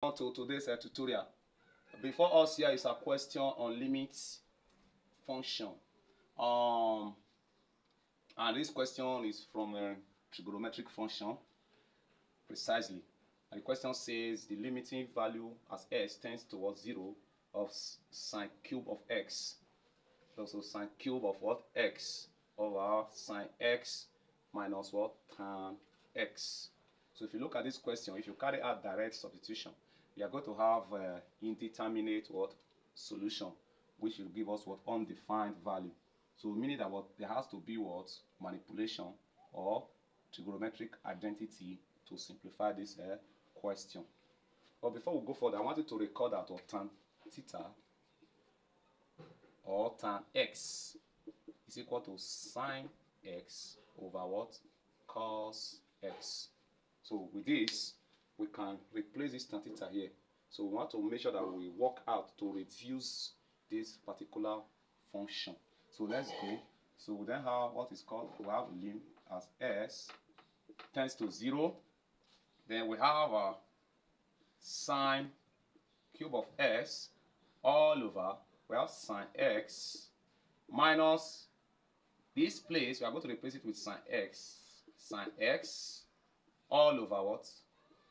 welcome to today's tutorial. Before us here is a question on limit function. And this question is from a trigonometric function, precisely. And the question says the limiting value as s tends towards 0 of sine cube of x. So sine cube of what? X over sine x minus what? Tan x. So if you look at this question, if you carry out direct substitution, you are going to have indeterminate what? Solution, which will give us what? Undefined value. So meaning that what? There has to be what? Manipulation or trigonometric identity to simplify this question. But before we go further, I want you to record that or tan theta or tan x is equal to sine x over what? Cos x. So with this, we can replace this tan theta here. So we want to make sure that we work out to reduce this particular function. So let's go. So we then have what is called, we have lim as s tends to 0. Then we have a sine cube of s all over, we have sine x minus this place, we are going to replace it with sine x all over what?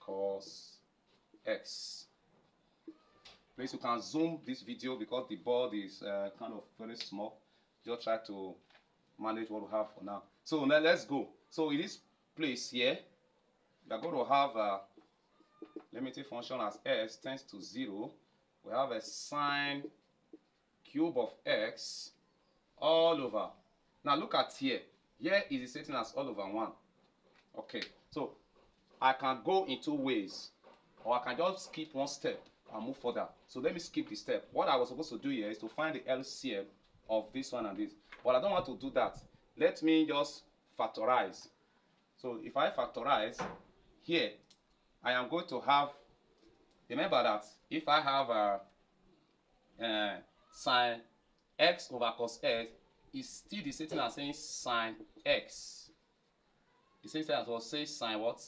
Cos x. Please, you can zoom this video because the board is kind of very small. Just try to manage what we have for now. So now let's go. So in this place here, we are going to have a limiting function as s tends to 0. We have a sine cube of x all over. Now look at here. Here is the setting as all over 1. Okay, so I can go in two ways, or I can just skip one step and move further. So let me skip the step. What I was supposed to do here is to find the LCM of this one and this, but I don't want to do that. Let me just factorize. So if I factorize here, I am going to have, remember that if I have a sine x over cos x, is still the same thing as saying sine x. The same thing as well say sine what?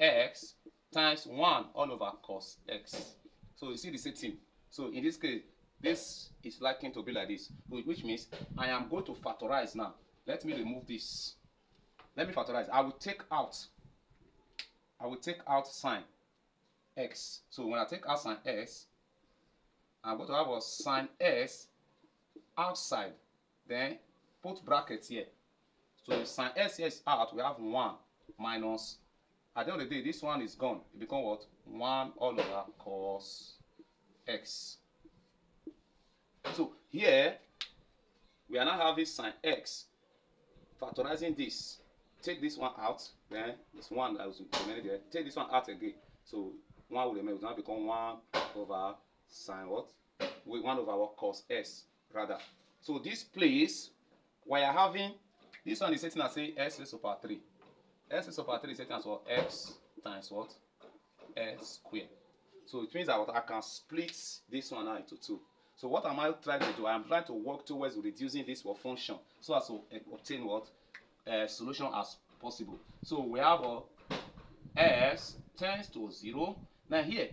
X times 1 all over cos x. So you see the same thing. So in this case, this is likely to be like this, which means I am going to factorize now. Let me remove this. Let me factorize. I will take out sine x. So when I take out sine x, I'm going to have a sine s outside. Then put brackets here. So if sine s here is out, we have 1 minus. At the end of the day, this one is gone. It becomes what? 1 all over cos x. So here, we are now having sine x. Factorizing this. Take this one out. Then this one that was remaining there. Take this one out again. So 1 will remain. It will now become 1 over sine what? 1 over what? Cos s, rather. So this place, we are having, this one is setting as say s raised over 3. S raised over 3 is setting as what? X times what? S squared. So it means that I can split this one out into 2. So what am I trying to do? I am trying to work towards reducing this function so as to obtain what? Solution as possible. So we have s tends to 0. Now here,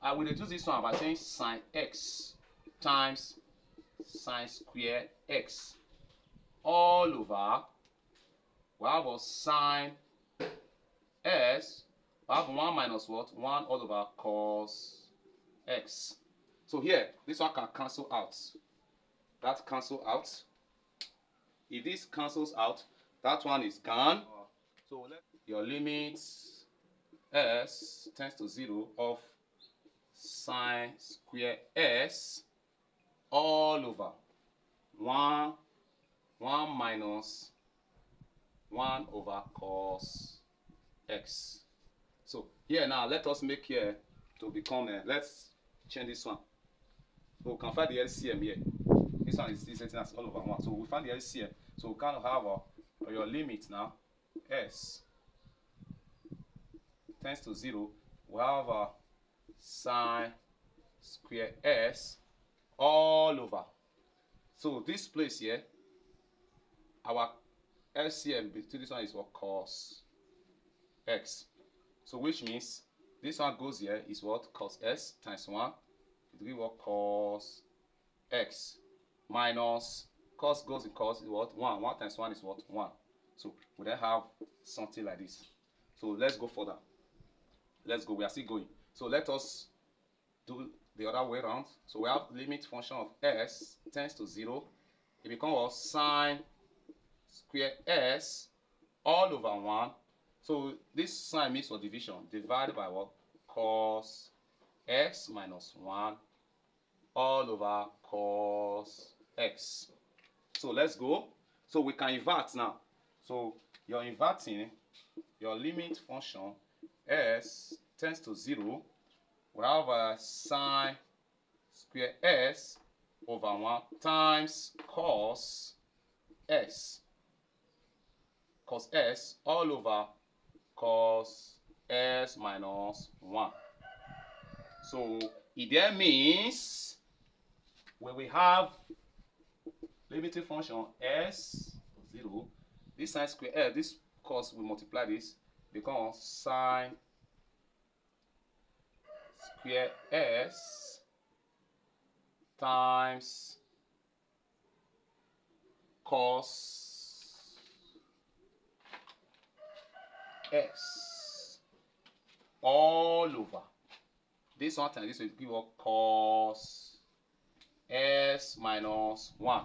I will reduce this one by saying sine x times sine square x all over, we have a sine s, we have 1 minus what? 1 all over cos x. So here, this one can cancel out. That cancel out. If this cancels out, that one is gone. So your limit s tends to 0 of sine square s all over 1 minus 1 over cos x. So here now, let us make here to become let's change this one. So we can find the LCM here. This one is setting as all over 1. So we find the LCM. So we can have your limit now. S tends to 0. We have a sine square s all over. So this place here, our LCM between this one is what? Cos x. So which means This one goes here is what? Cos s times 1. It will give what? Cos x minus cos goes in cos is what? 1. 1 times 1 is what? 1. So we then have something like this. So let's go further. Let's go. We are still going. So let us do the other way around. So we have limit function of s tends to 0. It becomes what? Sine square s all over 1. So this sign means for division. Divided by what? Cos x minus 1 all over cos x. So let's go. So we can invert now. So you're inverting your limit function s tends to 0. We have a sine square s over 1 times cos s. Cos s all over cos s minus 1. So it then means when we have limiting function s 0, this sine square s, this cos we multiply this, becomes sine square s times cos s all over this one times this will give us cos s minus 1.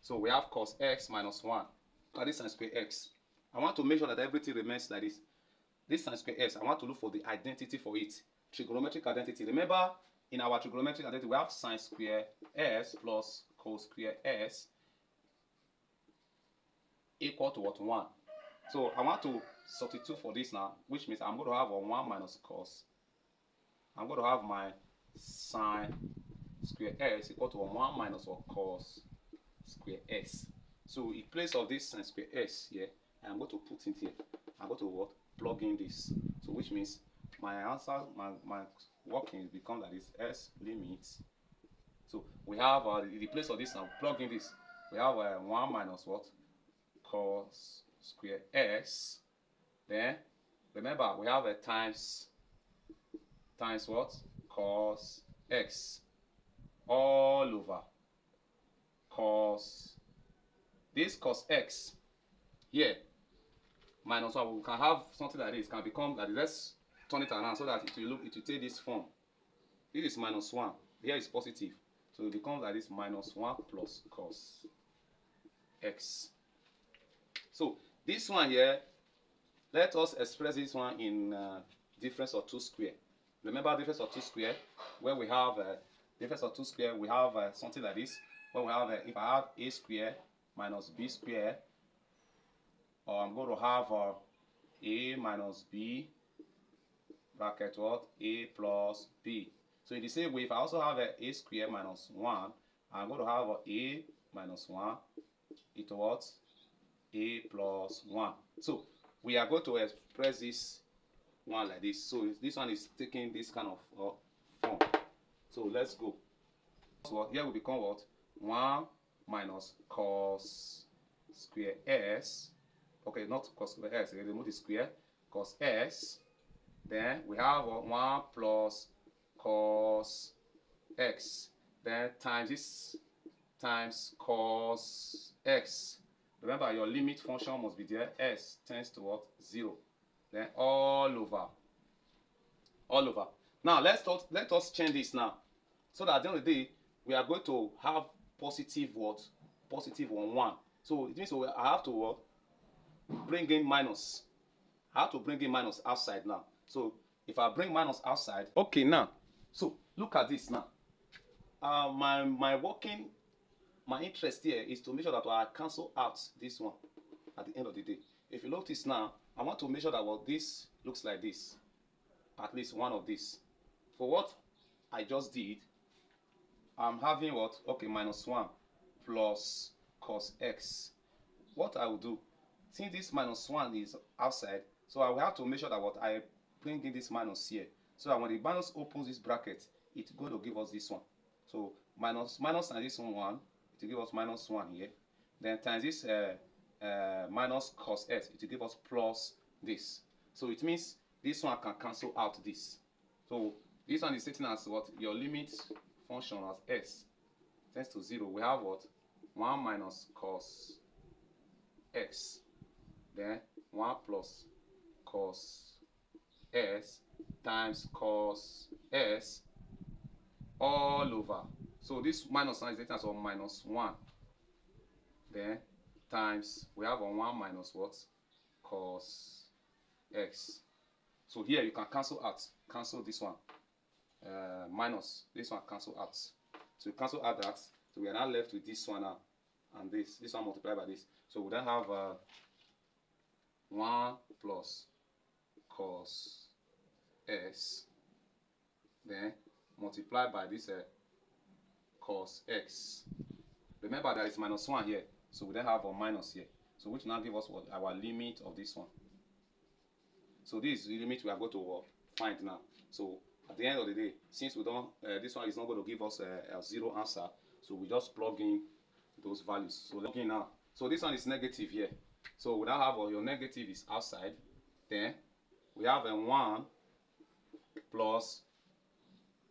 So we have cos x minus 1. Now this sine square x. I want to make sure that everything remains like this. This sine square x, I want to look for the identity for it. Trigonometric identity. Remember, in our trigonometric identity, we have sine square s plus cos square s equal to what? 1. So I want to substitute for this now, which means I'm going to have a 1 minus cos. I'm going to have my sine square s equal to 1 minus or cos square s. So in place of this sine square s here, I'm going to put in here. I'm going to what? Plug in this. So which means my answer, my working becomes that is s limits. So we have in the place of this now, plug in this. We have 1 minus what? Cos square s. Then remember we have a times what? Cos x all over cos this cos x here minus 1. We can have something like this. Can become like this. Let's turn it around so that it will take this form. This is minus 1. Here is positive. So it becomes like this minus 1 plus cos x. So this one here, let us express this one in difference of 2 square. Remember difference of 2 square, where we have difference of 2 square, we have something like this. Where we have if I have a square minus b square, or I'm going to have a minus b bracket what? A plus b. So in the same way, if I also have a square minus 1, I'm going to have a minus 1 equal what? A plus 1. So we are going to express this one like this. So this one is taking this kind of form. So let's go. So here will become what? 1 minus cos square s. Okay, not cos square s. Remove the square. Cos s. Then we have 1 plus cos x. Then times this times cos x. Remember, your limit function must be there. S tends to what? 0. Then all over. Now let us change this now, so that at the end of the day we are going to have positive what? Positive on 1. So it means I have to what? Bring in minus. I have to bring in minus outside now. So if I bring minus outside, okay, now. So look at this now. My interest here is to make sure that I cancel out this one at the end of the day. If you notice now, I want to make sure that what this looks like this, at least one of this. For what I just did, I'm having what? Okay, minus 1 plus cos x. What I will do, since this minus 1 is outside, so I will have to make sure that what I bring in this minus here, so that when the minus opens this bracket, it's going to give us this one. So minus and this one, it will give us minus 1 here. Then times this minus cos s, it will give us plus this. So it means this one can cancel out this. So this one is stating as what? Your limit function as s tends to 0. We have what? 1 minus cos x. Then 1 plus cos s times cos s all over. So this minus sign is written as 1 minus 1. Then times, we have 1 minus what? Cos x. So here you can cancel this one. Minus, this one cancel out. So you cancel out that. So we are now left with this one now. And this one multiplied by this. So we then have 1 plus cos s, then multiplied by this cos x. Remember there is minus 1 here, so we then have a minus here. So which now give us what? Our limit of this one. So this is the limit we are going to find now. So at the end of the day, since we don't, this one is not going to give us a 0 answer, so we just plug in those values. So plug in now. So this one is negative here. So we now have your negative is outside. Then we have a 1 plus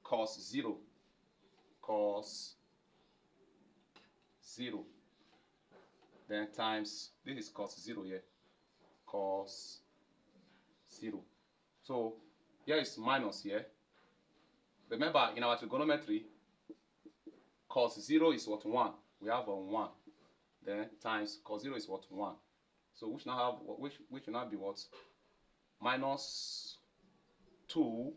cos 0. Cos 0. Then times, this is cos 0 here. Cos 0. So here is minus here. Remember in our trigonometry, cos 0 is what? 1. We have a 1. Then times cos 0 is what? 1. So which now have which will now be what? Minus 2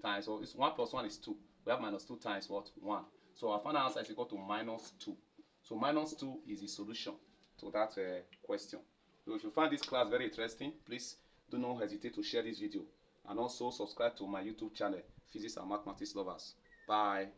times, so it's 1 plus 1 is 2. We have minus 2 times what? 1. So our final answer is equal to minus 2. So minus 2 is the solution to that question. So if you find this class very interesting, please do not hesitate to share this video. And also subscribe to my YouTube channel, Physics and Mathematics Lovers. Bye.